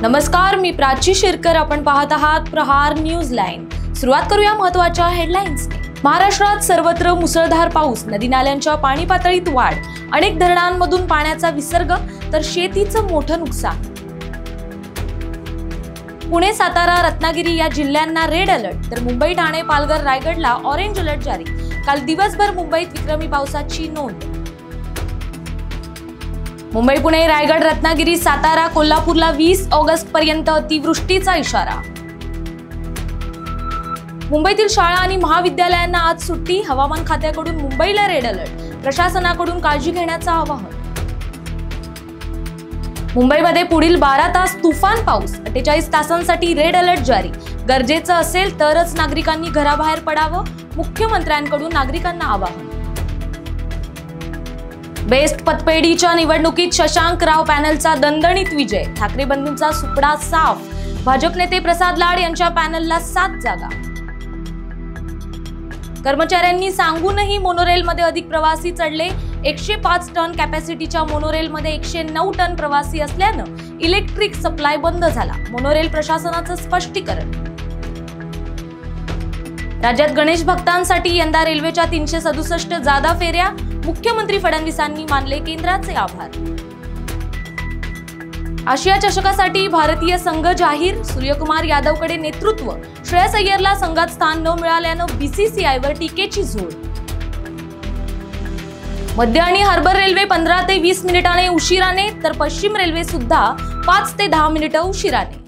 नमस्कार, मी प्राची शिरकर. आपण पाहत आहात प्रहार न्यूज लाईन. सुरुवात करूया महत्त्वाच्या हेडलाईन्सने. महाराष्ट्रात सर्वत्र मुसळधार पाऊस, नदी नाल्यांच्या पाणी पातळीत वाढ, अनेक धरणांमधून पाण्याचा विसर्ग, तर शेतीचं मोठं नुकसान. पुणे, सातारा, रत्नागिरी या जिल्ह्यांना रेड अलर्ट, तर मुंबई, ठाणे, पालघर, रायगडला ऑरेंज अलर्ट जारी. काल दिवसभर मुंबईत विक्रमी पावसाची नोंद. मुंबई, पुणे, रायगड, रत्नागिरी, सातारा, कोल्हापूरला 20 ऑगस्ट पर्यंत अतिवृष्टीचा इशारा. मुंबईतील शाळा आणि महाविद्यालयांना आज सुट्टी. हवामान खात्याकडून मुंबईला रेड अलर्ट, प्रशासनाकडून काळजी घेण्याचं आवाहन. मुंबईमध्ये पुढील 12 तास तुफान पाऊस, 48 तासांसाठी रेड अलर्ट जारी. गरजेचं असेल तरच नागरिकांनी घराबाहेर पडावं, मुख्यमंत्र्यांकडून नागरिकांना आवाहन. बेस्ट पतपेढीच्या निवडणुकीत शशांक राव पॅनलचा दणदणीत विजय. ठाकरे बंधूंचा सुपडा साफ. भाजप नेते प्रसाद लाड यांच्या पॅनलला 7 जागा. कर्मचाऱ्यांनी सांगूनही मोनोरेलमध्ये अधिक प्रवासी चढले. 105 टन कॅपॅसिटीच्या मोनोरेलमध्ये 109 टन प्रवासी असल्यानं इलेक्ट्रिक सप्लाय बंद झाला. मोनोरेल प्रशासनाचं स्पष्टीकरण. राज्यात गणेश भक्तांसाठी यंदा रेल्वेच्या 367 जादा फेऱ्या. मुख्यमंत्री फडणवीसांनी मानले केंद्राचे आभार. आशिया चषकासाठी भारतीय संघ जाहीर. सूर्यकुमार यादवकडे नेतृत्व. श्रेयस अय्यरला संघात स्थान न मिळाल्यानं बीसीसीआयवर टीकेची झोड. मध्य आणि हार्बर रेल्वे 15 ते 20 मिनिटांनी उशिराने, तर पश्चिम रेल्वे सुद्धा 5 ते 10 मिनिटं उशिराने.